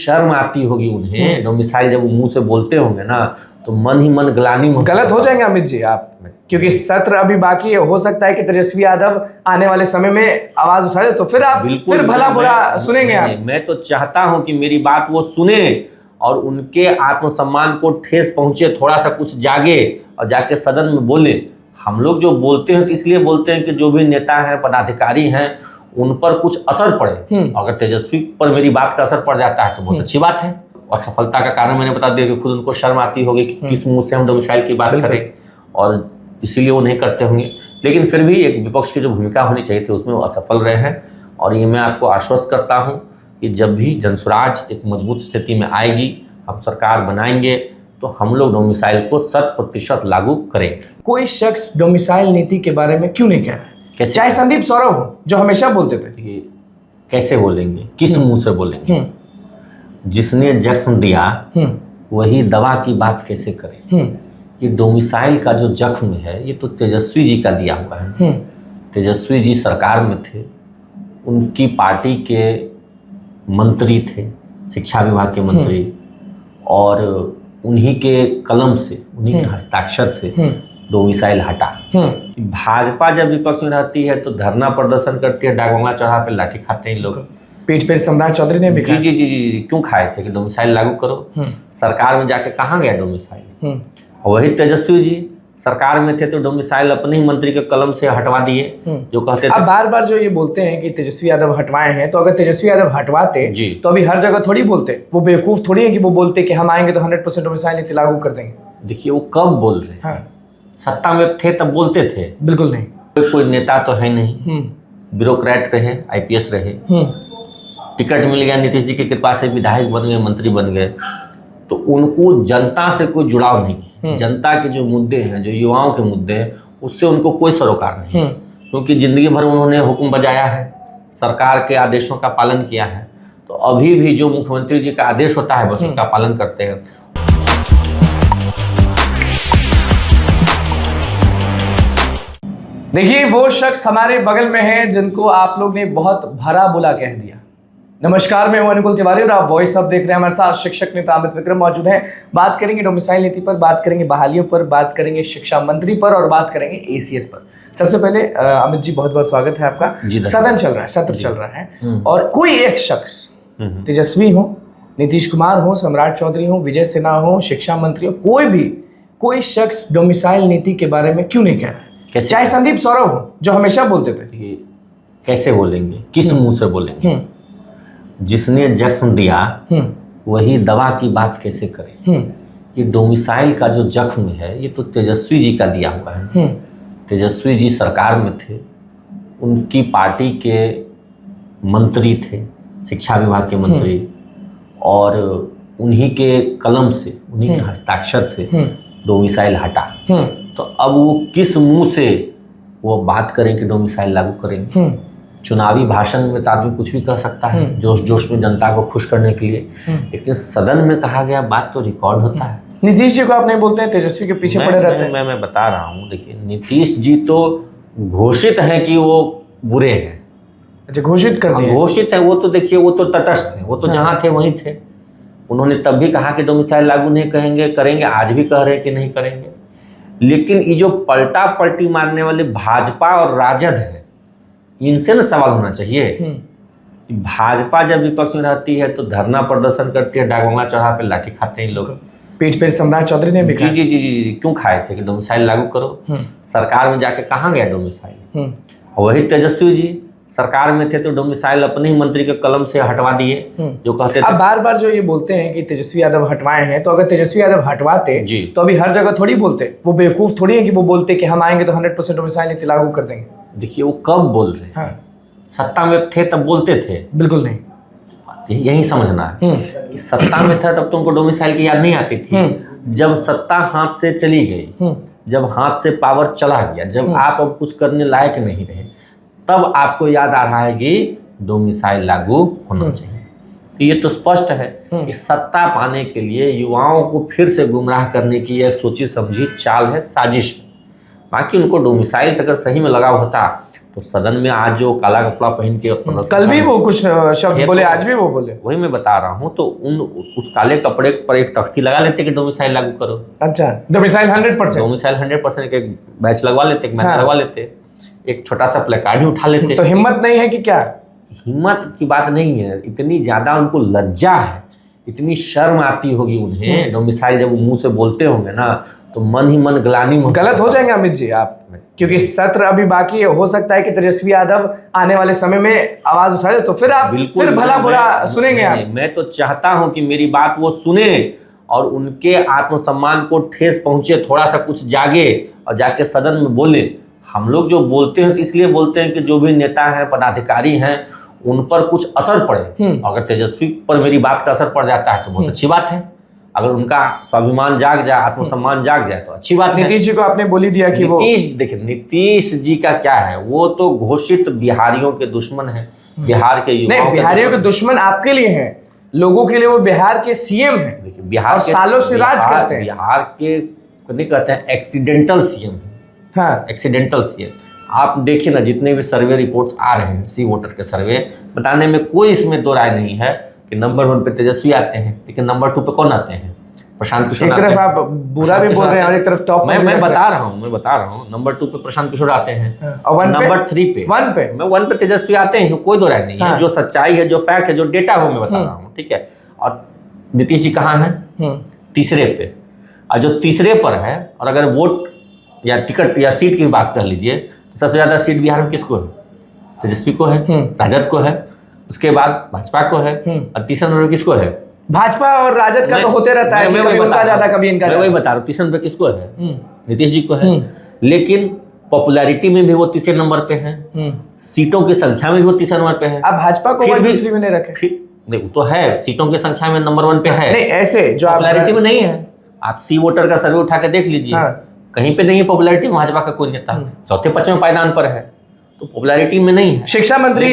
शर्म आती होगी उन्हें, डोमिसाइल जब वो मुंह से बोलते होंगे ना तो मन ही मन ग्लानि गलत हो जाएंगे अमित जी आप, क्योंकि सत्र अभी बाकी है। हो सकता है कि तेजस्वी यादव आने वाले समय में आवाज उठाए तो फिर आप फिर भला बुरा सुनेंगे आप। मैं तो चाहता हूं कि मेरी बात वो सुने और उनके आत्मसम्मान को ठेस पहुंचे, थोड़ा सा कुछ जागे और जाके सदन में बोले। हम लोग जो बोलते हैं तो इसलिए बोलते हैं कि जो भी नेता हैं, पदाधिकारी हैं, उन पर कुछ असर पड़े। अगर तेजस्वी पर मेरी बात का असर पड़ जाता है तो बहुत अच्छी बात है। और सफलता का कारण मैंने बता दिया कि खुद उनको शर्म आती होगी कि किस मुंह से हम डोमिसाइल की बात करें, और इसीलिए वो नहीं करते होंगे। लेकिन फिर भी एक विपक्ष की जो भूमिका होनी चाहिए थी उसमें वो असफल रहे हैं। और ये मैं आपको आश्वस्त करता हूँ कि जब भी जनसुराज एक मजबूत स्थिति में आएगी, हम सरकार बनाएंगे, तो हम लोग डोमिसाइल को 100% लागू करेंगे। कोई शख्स डोमिसाइल नीति के बारे में क्यों नहीं कह रहा है? चाहे संदीप सौरभ हो, जो हमेशा बोलते थे। कैसे बोलेंगे, किस मुंह से बोलेंगे? जिसने जख्म दिया वही दवा की बात कैसे करें? ये डोमिसाइल का जो जख्म है ये तो तेजस्वी जी का दिया हुआ है। तेजस्वी जी सरकार में थे, उनकी पार्टी के मंत्री थे, शिक्षा विभाग के मंत्री, और उन्हीं के कलम से, उन्हीं के हस्ताक्षर से डोमिसाइल हटा। भाजपा जब विपक्ष में रहती है तो धरना प्रदर्शन करती है, डाकबंगला चौराहा पे लाठी खाते हैं लोग। पीठ पे सम्राट चौधरी ने भी जी क्यों खाए थे कि डोमिसाइल लागू करो। सरकार में जाके कहाँ गया डोमिसाइल? वही तेजस्वी जी सरकार में थे तो डोमिसाइल अपने ही मंत्री के कलम से हटवा दिए, जो कहते थे। अब बार बार जो ये बोलते हैं कि तेजस्वी यादव हटवाए हैं, तो अगर तेजस्वी यादव हटवाते तो अभी हर जगह थोड़ी बोलते। वो बेवकूफ थोड़ी है कि वो बोलते कि हम आएंगे तो 100% डोमिसाइल नीति लागू कर देंगे। देखिए वो कब बोल रहे हैं, सत्ता में थे तब बोलते थे? बिल्कुल नहीं। कोई नेता तो है नहीं, ब्यूरोक्रेट रहे, IPS रहे, टिकट मिल गया, नीतीश जी की कृपा से विधायक बन गए, मंत्री बन गए, तो उनको जनता से कोई जुड़ाव नहीं है। जनता के जो मुद्दे हैं, जो युवाओं के मुद्दे हैं, उससे उनको कोई सरोकार नहीं, क्योंकि जिंदगी भर उन्होंने हुक्म बजाया है, सरकार के आदेशों का पालन किया है। तो अभी भी जो मुख्यमंत्री जी का आदेश होता है बस उसका पालन करते हैं। देखिए वो शख्स हमारे बगल में है जिनको आप लोग ने बहुत भरा बुला कह दिया। नमस्कार, मैं हूं अनुकुल तिवारी और आप वॉइस अब देख रहे हैं। हमारे साथ शिक्षक नेता अमित विक्रम मौजूद हैं। बात करेंगे डोमिसाइल नीति पर, बात करेंगे बहालियों पर, बात करेंगे शिक्षा मंत्री पर और बात करेंगे ACS पर। सबसे पहले अमित जी बहुत बहुत स्वागत है आपका। सदन चल रहा है, सत्र चल रहा है, और कोई एक शख्स, तेजस्वी हो, नीतीश कुमार हो, सम्राट चौधरी हो, विजय सिन्हा हो, शिक्षा मंत्री हो, कोई शख्स डोमिसाइल नीति के बारे में क्यों नहीं कह रहा है? चाहे संदीप सौरभ हो, जो हमेशा बोलते थे। कैसे बोलेंगे, किस मुंह से बोलेंगे? जिसने जख्म दिया वही दवा की बात कैसे करें? ये डोमिसाइल का जो जख्म है ये तो तेजस्वी जी का दिया हुआ है। तेजस्वी जी सरकार में थे, उनकी पार्टी के मंत्री थे, शिक्षा विभाग के मंत्री, और उन्हीं के कलम से, उन्हीं के हस्ताक्षर से डोमिसाइल हटा। तो अब वो किस मुंह से वो बात करें कि डोमिसाइल लागू करेंगे? चुनावी भाषण में तो आदमी कुछ भी कह सकता है, जोश जोश में जनता को खुश करने के लिए, लेकिन सदन में कहा गया बात तो रिकॉर्ड होता है। नीतीश जी को आप नहीं बोलते हैं, तेजस्वी के पीछे पड़े रहते हैं। मैं बता रहा हूँ, देखिए नीतीश जी तो घोषित है कि वो बुरे हैं। अच्छा, घोषित कर दिया? घोषित है वो तो, देखिए वो तो तटस्थ है, वो तो जहाँ थे वहीं थे। उन्होंने तब भी कहा कि डोमिसाइल लागू नहीं करेंगे, आज भी कह रहे हैं कि नहीं करेंगे। लेकिन ये जो पलटा पलटी मारने वाले भाजपा और राजद है, इनसे ना सवाल होना चाहिए। भाजपा जब विपक्ष में रहती है तो धरना प्रदर्शन करती है, डाकबंगला चौराहा पे लाठी खाते हैं लोग। पीठ पे सम्राट चौधरी ने भी जी क्यों खाए थे कि डोमिसाइल लागू करो। सरकार में जाके कहाँ गया डोमिसाइल? वही तेजस्वी जी सरकार में थे तो डोमिसाइल अपने ही मंत्री के कलम से हटवा दिए, जो कहते थे। अब बार बार जो ये बोलते हैं कि तेजस्वी यादव हटवाए हैं, तो अगर तेजस्वी यादव हटवाते तो अभी हर जगह थोड़ी बोलते। वो बेवकूफ थोड़ी है कि वो बोलते कि हम आएंगे तो 100% डोमिसाइल नीति लागू कर देंगे। देखिए वो कब बोल रहे हैं, सत्ता में थे तब बोलते थे? बिल्कुल नहीं। यही समझना है कि सत्ता में था तब तुमको डोमिसाइल की याद नहीं आती थी। जब सत्ता हाथ से चली गई, जब हाथ से पावर चला गया, जब आप अब कुछ करने लायक नहीं रहे, तब आपको याद आ रहा है कि डोमिसाइल लागू होना चाहिए। तो ये तो स्पष्ट है कि सत्ता पाने के लिए युवाओं को फिर से गुमराह करने की एक सोची समझी चाल है, साजिश है। बाकी उनको डोमिसाइल से अगर सही में लगाव होता तो सदन में आज जो काला कपड़ा पहन के कल भी वो कुछ शब्द बोले, आज भी वो बोले। वही मैं बता रहा हूँ। तो उस काले कपड़े पर एक तख्ती लगा लेते कि डोमिसाइल लागू करो। अच्छा, डोमिसाइल 100%, डोमिसाइल 100% एक बैच लगवा लेते, एक बैच लगवा लेते, एक छोटा सा प्लेकार्ड ही उठा लेते। तो हिम्मत नहीं है कि क्या? हिम्मत की बात नहीं है, इतनी ज्यादा उनको लज्जा है, इतनी शर्म आती होगी उन्हें। डोमिसाइल जब वो मुंह से बोलते होंगे ना तो मन ही मन ग्लानि में गलत हो जाएंगे अमित जी आप, क्योंकि सत्र अभी बाकी है। हो सकता है कि तेजस्वी यादव आने वाले समय में आवाज उठाए तो फिर आप फिर भला बुरा सुनेंगे आप। मैं तो चाहता हूं कि मेरी बात वो सुने और उनके आत्मसम्मान को ठेस पहुंचे, थोड़ा सा कुछ जागे और जाके सदन में बोले। हम लोग जो बोलते हैं इसलिए बोलते हैं कि जो भी नेता हैं, पदाधिकारी हैं, उन पर कुछ असर पड़े। अगर तेजस्वी पर मेरी बात का असर पड़ जाता है तो बहुत अच्छी बात है। अगर उनका स्वाभिमान जाग जाए, आत्मसम्मान जाग जाए तो अच्छी बात है। नीतीश जी को आपने बोली दिया कि देखिए नीतीश जी का क्या है, वो तो घोषित बिहारियों के दुश्मन है, बिहार के युवाओं। बिहारियों के दुश्मन आपके लिए हैं, लोगों के लिए वो बिहार के सीएम हैं। देखिए बिहार सालों से राज करते हैं। बिहार के नहीं कहते हैं एक्सीडेंटल सीएम। हाँ, एक्सीडेंटल सीएम। आप देखिए ना, जितने भी सर्वे रिपोर्ट्स आ रहे हैं, सी वोटर के सर्वे बताने में कोई इसमें दो राय नहीं है कि नंबर 1 पे तेजस्वी आते हैं, लेकिन नंबर 2 पे कौन आते हैं? प्रशांत किशोर। एक तरफ आप बुरा भी बोल रहे हैं और एक तरफ टॉप। मैं बता रहा हूँ नंबर 2 पे प्रशांत किशोर आते हैं और नंबर 3 पे 1 पे तेजस्वी आते हैं, कोई दो राय नहीं है। जो सच्चाई है, जो फैक्ट है, जो डेटा है, वो मैं बता रहा हूँ, ठीक है। और नीतीश जी कहाँ है? तीसरे पे। और जो तीसरे पर है, और अगर वोट या टिकट या सीट की बात कर लीजिए तो सबसे ज्यादा सीट बिहार में किसको है? तेजस्वी को है, राजद को है, उसके बाद भाजपा को है, और तीसरा नंबर किसको है? भाजपा और राजद का तो होते रहता है, कभी उनका ज्यादा, कभी इनका। मैं वही बता रहा हूँ, तीसरे नंबर किसको है? नीतीश जी को है। लेकिन पॉपुलैरिटी में भी वो तीसरे नंबर पे है, सीटों की संख्या में भी वो तीसरे नंबर पे है। अब भाजपा को 1 2 3 में नहीं रखे। नहीं, वो तो है, सीटों की संख्या में नंबर 1 पे है। नहीं, ऐसे जो पॉपुलैरिटी में नहीं है। आप सी वोटर का सर्वे उठा के देख लीजिए, कहीं पे नहीं है पॉपुलैरिटी में भाजपा का कोई नेता। चौथे 5वें पायदान पर है, तो पॉपुलैरिटी में नहीं है। शिक्षा मंत्री,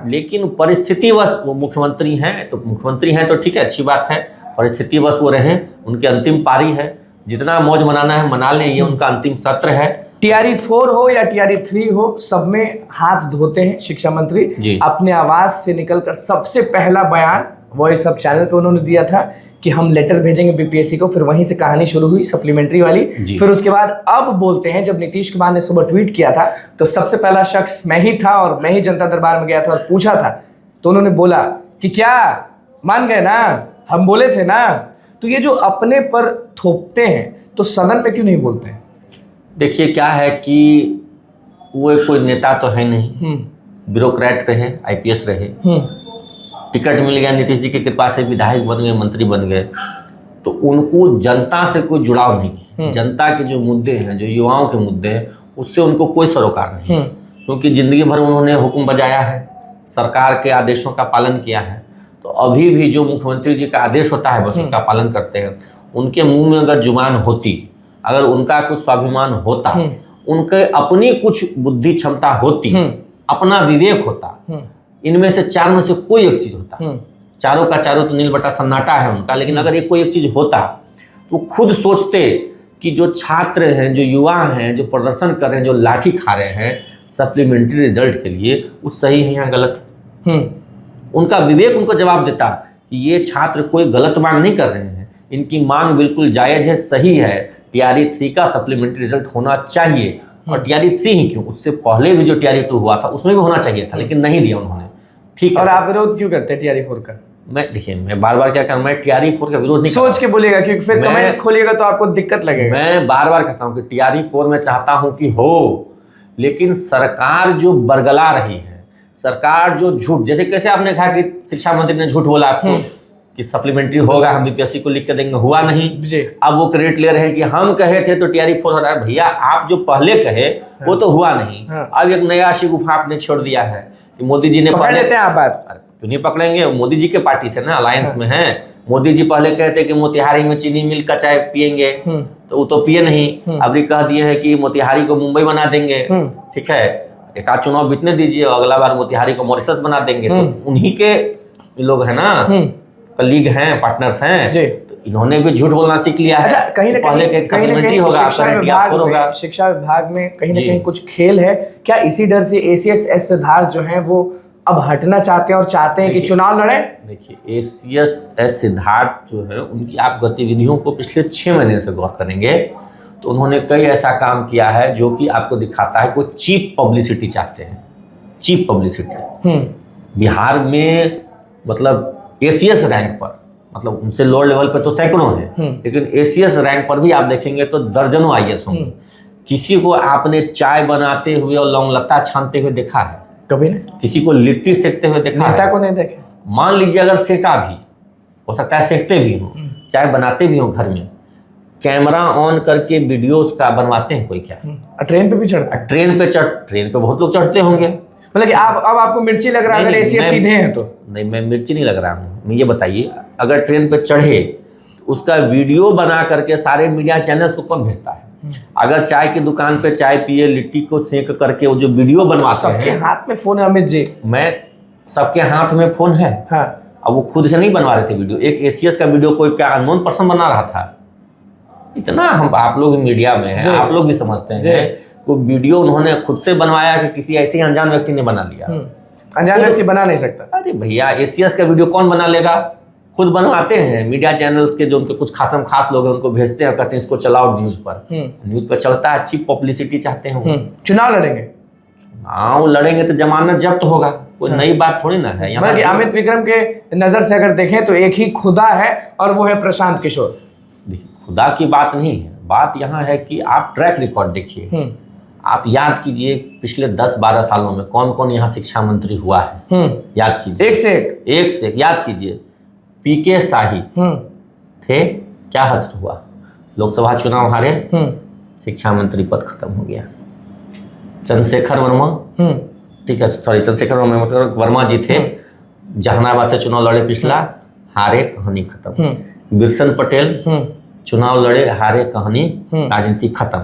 लेकिन परिस्थितिवश वो मुख्यमंत्री हैं, तो मुख्यमंत्री हैं तो ठीक है, अच्छी बात है। परिस्थितिवश वो रहे, उनकी अंतिम पारी है, जितना मौज मनाना है मना लें, ये उनका अंतिम सत्र है। TRE 4 हो या TRE 3 हो, सब में हाथ धोते हैं शिक्षा मंत्री। अपने आवाज से निकलकर सबसे पहला बयान वॉइस सब चैनल पे उन्होंने दिया था कि हम लेटर भेजेंगे बीपीएससी को। फिर वहीं से कहानी शुरू हुई सप्लीमेंट्री वाली। फिर उसके बाद अब बोलते हैं, जब नीतीश कुमार ने सुबह ट्वीट किया था तो सबसे पहला शख्स मैं ही था और मैं ही जनता दरबार में गया था और पूछा था, तो उन्होंने बोला कि क्या मान गए ना, हम बोले थे ना। तो ये जो अपने पर थोपते हैं तो सदन में क्यों नहीं बोलते हैं? देखिए क्या है कि वो कोई नेता तो है नहीं, ब्यूरोक्रेट रहे, IPS रहे, टिकट मिल गया नीतीश जी की कृपा से, विधायक बन गए, मंत्री बन गए, तो उनको जनता से कोई जुड़ाव नहीं है। जनता के जो मुद्दे हैं, जो युवाओं के मुद्दे हैं, उससे उनको कोई सरोकार नहीं, क्योंकि जिंदगी भर उन्होंने हुक्म बजाया है, सरकार के आदेशों का पालन किया है। तो अभी भी जो मुख्यमंत्री जी का आदेश होता है बस उसका पालन करते हैं। उनके मुंह में अगर जुबान होती, अगर उनका कुछ स्वाभिमान होता, उनके अपनी कुछ बुद्धि क्षमता होती, अपना विवेक होता, इनमें से 4 में से कोई एक चीज होता, चारों का चारों तो नील बटा सन्नाटा है उनका, लेकिन अगर कोई एक चीज होता तो खुद सोचते कि जो छात्र हैं, जो युवा हैं, जो प्रदर्शन कर रहे हैं, जो लाठी खा रहे हैं सप्लीमेंट्री रिजल्ट के लिए, वो सही है या गलत। उनका विवेक उनको जवाब देता कि ये छात्र कोई गलत मांग नहीं कर रहे हैं, इनकी मांग बिल्कुल जायज है, सही है। TRE 3 का सप्लीमेंट्री रिजल्ट होना चाहिए, और TRE 3 ही क्यों, उससे पहले भी जो TRE 2 हुआ था उसमें भी होना चाहिए था, लेकिन नहीं दिया उन्होंने। ठीक है, और आप विरोध क्यों करते हैं TRE 4 का? मैं बार बार क्या कर, मैं TRE 4 का विरोध नहीं, सोच के बोलिएगा, क्योंकि फिर कमेंट खोलिएगा तो आपको दिक्कत लगेगा। मैं बार बार कहता हूँ कि TRE 4 में चाहता हूँ कि हो, लेकिन सरकार जो बरगला रही है, सरकार जो झूठ, जैसे कैसे आपने कहा कि शिक्षा मंत्री ने झूठ बोला आपको कि सप्लीमेंट्री होगा, हम बीपीएससी को लिख के देंगे, हुआ नहीं। अब वो क्रेडिट ले रहे हैं कि हम कहे थे तो TRE 4 हो रहा है। भैया आप जो पहले कहे वो तो हुआ नहीं। अब एक नया शिगुफा आपने छोड़ दिया है कि मोदी जी ने पकड़ लेते हैं आप बात, क्यों नहीं पकड़ेंगे, मोदी जी के पार्टी से ना अलायंस में है। मोदी जी पहले कहते कि मोतिहारी में चीनी मिल का चाय पियेंगे, तो वो तो पिए नहीं। अभी कह दिए हैं कि मोतिहारी को मुंबई बना देंगे, ठीक है, एक आध चुनाव बीतने दीजिए, अगला बार मोतिहारी को मॉरिशस बना देंगे। तो उन्हीं के लोग हैं ना, कलीग हैं, पार्टनर्स हैं, तो इन्होंने भी झूठ बोलना सीख लिया है। अच्छा, कहीं ना पहले के सप्लीमेंट्री होगा, शिक्षा विभाग में कहीं ना कहीं कुछ खेल है क्या? इसी डर से ACS एस सिद्धार्थ जो है वो अब हटना चाहते हैं और चाहते हैं कि चुनाव लड़े? देखिए, ACS एस सिद्धार्थ जो है, उनकी आप गतिविधियों को पिछले 6 महीने से गौर करेंगे तो उन्होंने कई ऐसा काम किया है जो कि आपको दिखाता है कि चीप पब्लिसिटी चाहते हैं। चीप पब्लिसिटी बिहार में, मतलब ACS रैंक पर, मतलब उनसे लोअर लेवल पे तो सैकड़ों हैं, लेकिन ACS रैंक पर भी आप देखेंगे तो दर्जनों IAS होंगे। किसी को आपने चाय बनाते हुए और लौंग लत्ता छानते हुए देखा है? कभी नहीं। किसी को लिट्टी सेकते हुए देखा नेता है? को नहीं देखे। मान लीजिए अगर सेका भी हो सकता है, सेकते भी हो, चाय बनाते भी हो घर में, कैमरा ऑन करके वीडियोस का बनवाते हैं कोई क्या? ट्रेन पे भी चढ़ता है? ट्रेन पे बहुत लोग चढ़ते होंगे। मतलब कि अब आपको मिर्ची लग रहा है अगर ACS सीधे हैं तो? नहीं, मैं मिर्ची नहीं लग रहा हूँ। मैं ये बताइए, अगर ट्रेन पे चढ़े तो उसका वीडियो बना करके सारे मीडिया चैनल्स को कौन भेजता है? अगर चाय की दुकान पे चाय पिए, लिट्टी को सेक करके वो जो वीडियो बनवाते हैं, सबके हाथ में फोन है अमित जी। सबके हाथ में फोन है। हाँ। अब वो खुद से नहीं बनवा रहे थे वीडियो, एक ACS का वीडियो कोई क्या अननोन पर्सन बना रहा था। इतना हम आप लोग मीडिया में हैं, आप लोग भी समझते हैं, वो वीडियो उन्होंने खुद से बनवाया कि किसी ऐसे ही अनजान व्यक्ति ने बना लिया? अनजान व्यक्ति बना नहीं सकता। अरे भैया, ACS का वीडियो कौन बना लेगा? खुद बनवाते हैं मीडिया चैनल्स के, जो उनके कुछ खास लोग हैं उनको भेजते हैं, कहते हैं इसको चलाओ न्यूज पर। न्यूज पर चलता है, अच्छी पब्लिसिटी चाहते हैं। चुनाव लड़ेंगे? हाँ, लड़ेंगे तो जमानत जब्त होगा, कोई नई बात थोड़ी ना है। यहाँ अमित विक्रम के नजर से अगर देखें तो एक ही खुदा है और वो है प्रशांत किशोर। देखिए, खुदा की बात नहीं है, बात यहाँ है कि आप ट्रैक रिकॉर्ड देखिए। आप याद कीजिए पिछले 10-12 सालों में कौन कौन यहाँ शिक्षा मंत्री हुआ है, याद कीजिए। एक से एक याद कीजिए। PK शाही थे, क्या हश्र हुआ? लोकसभा चुनाव हारे, शिक्षा मंत्री पद खत्म हो गया। चंद्रशेखर वर्मा, ठीक है, सॉरी, चंद्रशेखर वर्मा जी थे, जहानाबाद से चुनाव लड़े, पिछला हारे, कहानी खत्म। बिरसन पटेल चुनाव लड़े, हारे, कहानी, राजनीति खत्म।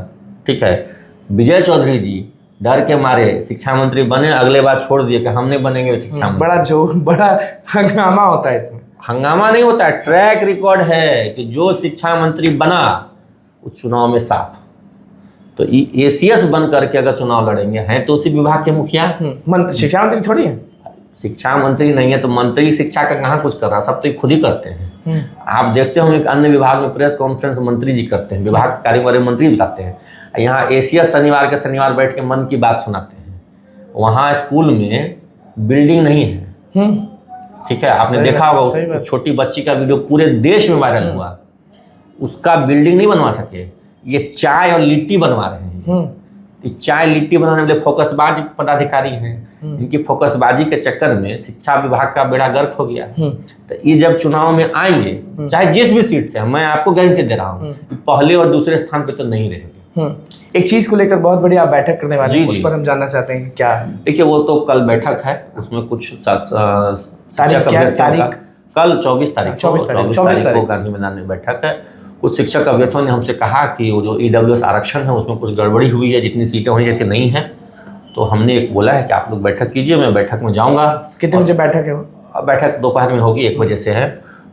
ठीक है। विजय चौधरी जी डर के मारे शिक्षा मंत्री बने, अगले बार छोड़ दिए कि हम नहीं बनेंगे शिक्षा मंत्री। बड़ा हंगामा होता है इसमें। हंगामा नहीं होता है, ट्रैक रिकॉर्ड है कि जो शिक्षा मंत्री बना वो चुनाव में साफ। तो ACS बन करके अगर चुनाव लड़ेंगे, हैं तो उसी विभाग के मुखिया, मंत्री, शिक्षा मंत्री थोड़ी है। शिक्षा मंत्री नहीं है तो मंत्री शिक्षा का कहाँ कुछ कर रहा, सब तो खुद ही करते हैं। आप देखते होंगे कि अन्य विभाग में प्रेस कॉन्फ्रेंस मंत्री जी करते हैं, विभाग के कार्य बारे मंत्री बताते हैं। यहाँ ACS शनिवार के शनिवार बैठ के मन की बात सुनाते हैं। वहाँ स्कूल में बिल्डिंग नहीं है, ठीक है, आपने देखा होगा, छोटी बच्ची का वीडियो पूरे देश में वायरल हुआ, उसका बिल्डिंग नहीं बनवा सके, ये चाय और लिट्टी बनवा रहे हैं। चाय लिट्टी बनाने वाले फोकसबाज पदाधिकारी हैं, इनकी फोकसबाजी के चक्कर में शिक्षा विभाग का बेड़ा गर्क हो गया। तो ये जब चुनाव में आएंगे, चाहे जिस भी सीट से, मैं आपको गारंटी दे रहा हूँ, पहले और दूसरे स्थान पे तो नहीं रहेंगे। एक चीज को लेकर बहुत बड़ी आप बैठक करने वाले हैं, उस पर हम जानना चाहते हैं क्या है? देखिए, वो तो कल बैठक है, उसमें कुछ तारीख कल 24 तारीख को गांधी मैदान में बैठक है। कुछ शिक्षक अभ्यर्थियों ने हमसे कहा कि वो जो EWS आरक्षण है उसमें कुछ गड़बड़ी हुई है, जितनी सीटें होनी चाहिए नहीं है। तो हमने एक बोला है कि आप लोग बैठक कीजिए, मैं बैठक में जाऊंगा। कितने बजे बैठक है? बैठक दोपहर में होगी, 1 बजे से है।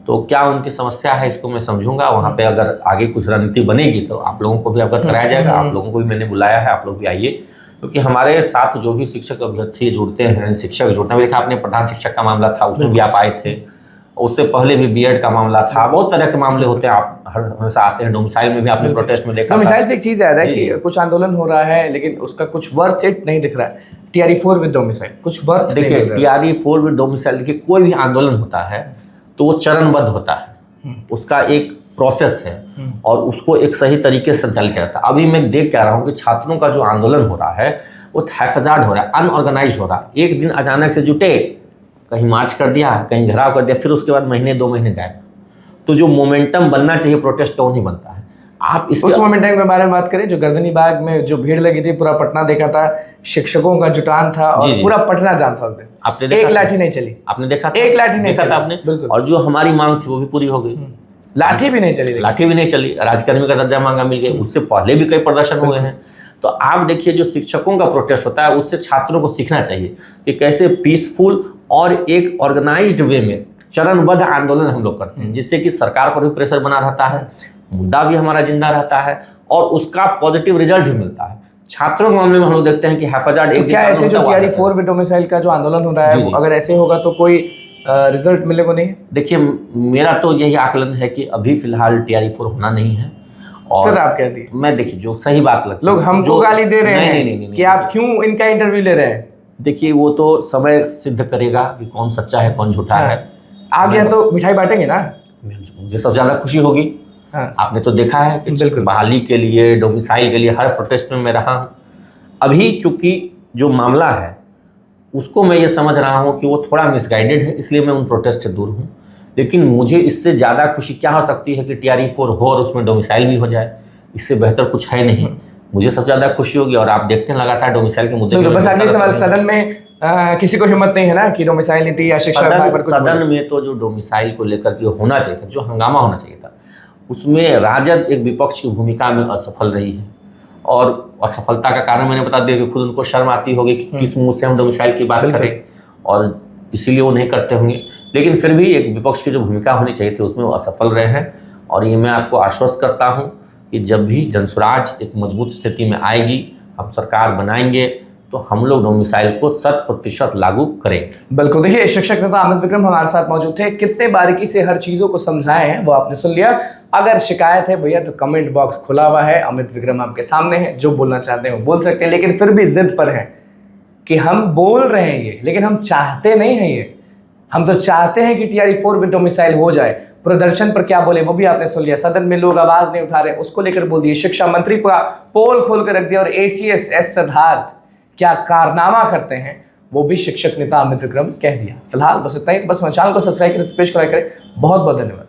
तो क्या उनकी समस्या है इसको मैं समझूंगा। वहाँ पे अगर आगे कुछ रणनीति बनेगी तो आप लोगों को भी अवगत कराया जाएगा। आप लोगों को भी मैंने बुलाया है, आप लोग भी आइए, क्योंकि हमारे साथ जो भी शिक्षक अभ्यर्थी जुड़ते हैं, शिक्षक जुड़ते हैं, देखा आपने प्रधान शिक्षक का मामला था, उसमें भी आप आए थे, उससे पहले भी BEd का मामला था, बहुत तरह के मामले होते हैं, आप हमेशा आते हैं। डोमिसाइल में भी आपने प्रोटेस्ट में देखा। डोमिसाइल से एक चीज याद है कि कुछ आंदोलन हो रहा है लेकिन उसका कुछ वर्थ इट नहीं दिख रहा है। TRE4 विद डोमिसाइल कुछ वर्थ, देखिए, TRE4 विद डोमिसाइल, देखिए कोई भी आंदोलन होता है तो वो चरणबद्ध होता है, उसका एक प्रोसेस है और उसको एक सही तरीके से संचालित किया जाता है। अभी मैं देख क्या रहा हूँ कि छात्रों का जो आंदोलन हो रहा है वो हैफजार्ड हो रहा है, अनऑर्गेनाइज हो रहा है। एक दिन अचानक से जुटे, कहीं मार्च कर दिया, कहीं घेराव कर दिया, फिर उसके बाद महीने 2 महीने गायब। तो जो मोमेंटम बनना चाहिए प्रोटेस्ट का वो नहीं बनता है। आप उस मोमेंटम के बारे में बात करें जो गर्दनी बाग में जो भीड़ लगी थी, पूरा पटना देखा था, शिक्षकों का जुटान था और पूरा पटना जाम था उस दिन। आपने देखा, एक लाठी नहीं चली, आपने देखा, एक लाठी नहीं देखा था आपने, और जो हमारी मांग थी वो भी पूरी हो गई। लाठी भी नहीं चली, लाठी भी नहीं चली, राजकर्मी का दर्जा मांगा मिल गया। उससे पहले भी कई प्रदर्शन हुए हैं। तो आप देखिए, जो शिक्षकों का प्रोटेस्ट होता है उससे छात्रों को सीखना चाहिए कि कैसे पीसफुल और एक ऑर्गेनाइज्ड वे में चरणबद्ध आंदोलन हम लोग करते हैं, जिससे कि सरकार पर भी प्रेशर बना रहता है, मुद्दा भी हमारा जिंदा रहता है और उसका पॉजिटिव रिजल्ट भी मिलता है। छात्रों के मामले में हम लोग देखते हैं कि हैफाजार्ड तो क्या ऐसे जो टीआरई 4 विद डोमिसाइल का जो आंदोलन हो रहा है, वो अगर ऐसे होगा तो कोई रिजल्ट मिलेगा नहीं? देखिए, मेरा तो यही आकलन है कि अभी फिलहाल टीआरई 4 होना नहीं है। और फिर आप कह दिए, मैं देखिए जो सही बात लगती है, लोग हमको गाली दे रहे हैं नहीं, कि आप क्यों इनका इंटरव्यू ले रहे हैं। देखिए वो तो समय सिद्ध करेगा कि कौन सच्चा है कौन झूठा है। आ गया तो मिठाई बांटेंगे ना। मुझे सबसे ज्यादा खुशी होगी। आपने तो देखा है कि बहाली के लिए, डोमिसाइल के लिए हर प्रोटेस्ट में मैं रहा हूँ। अभी चूंकि जो मामला है उसको मैं ये समझ रहा हूँ कि वो थोड़ा मिसगाइडेड है, इसलिए मैं उन प्रोटेस्ट से दूर हूँ। लेकिन मुझे इससे ज़्यादा खुशी क्या हो सकती है कि टीआरई 4 हो और उसमें डोमिसाइल भी हो जाए। इससे बेहतर कुछ है नहीं। मुझे सबसे ज़्यादा खुशी होगी। और आप देखते हैं लगातार डोमिसाइल के मुद्दे बस अगले सवाल, सदन में किसी को हिम्मत नहीं है ना कि डोमिसाइल नीति या शिक्षा विभाग पर कुछ सदन में तो जो डोमिसाइल को लेकर के होना चाहिए था, जो हंगामा होना चाहिए था, उसमें राजद एक विपक्ष की भूमिका में असफल रही है। और असफलता का कारण मैंने बता दिया कि खुद उनको शर्म आती होगी कि किस मुंह से हम डोमिसाइल की बात करें, और इसीलिए वो नहीं करते होंगे। लेकिन फिर भी एक विपक्ष की जो भूमिका होनी चाहिए थी उसमें वो असफल रहे हैं। और ये मैं आपको आश्वस्त करता हूँ कि जब भी जनसुराज एक मजबूत स्थिति में आएगी, हम सरकार बनाएंगे, तो हम लोग डोमिसाइल को 100% लागू करेंगे। बिल्कुल। देखिए, शिक्षक नेता अमित विक्रम हमारे साथ मौजूद थे। कितने बारीकी से हर चीज़ों को समझाए हैं वो आपने सुन लिया। अगर शिकायत है भैया तो कमेंट बॉक्स खुला हुआ है, अमित विक्रम आपके सामने है, जो बोलना चाहते हैं वो बोल सकते हैं। लेकिन फिर भी जिद पर है कि हम बोल रहे हैं ये, लेकिन हम चाहते नहीं हैं ये। हम तो चाहते हैं कि टीआरई 4 विद डोमिसाइल हो जाए। प्रदर्शन पर क्या बोले वो भी आपने सुन लिया। सदन में लोग आवाज नहीं उठा रहे, उसको लेकर बोल दिए। शिक्षा मंत्री का पोल खोल कर रख दिया। और एसीएस एस सिद्धार्थ क्या कारनामा करते हैं वो भी शिक्षक नेता अमित विक्रम कह दिया। फिलहाल बस इतना ही। बस चैनल को सब्सक्राइब करें, बहुत बहुत धन्यवाद।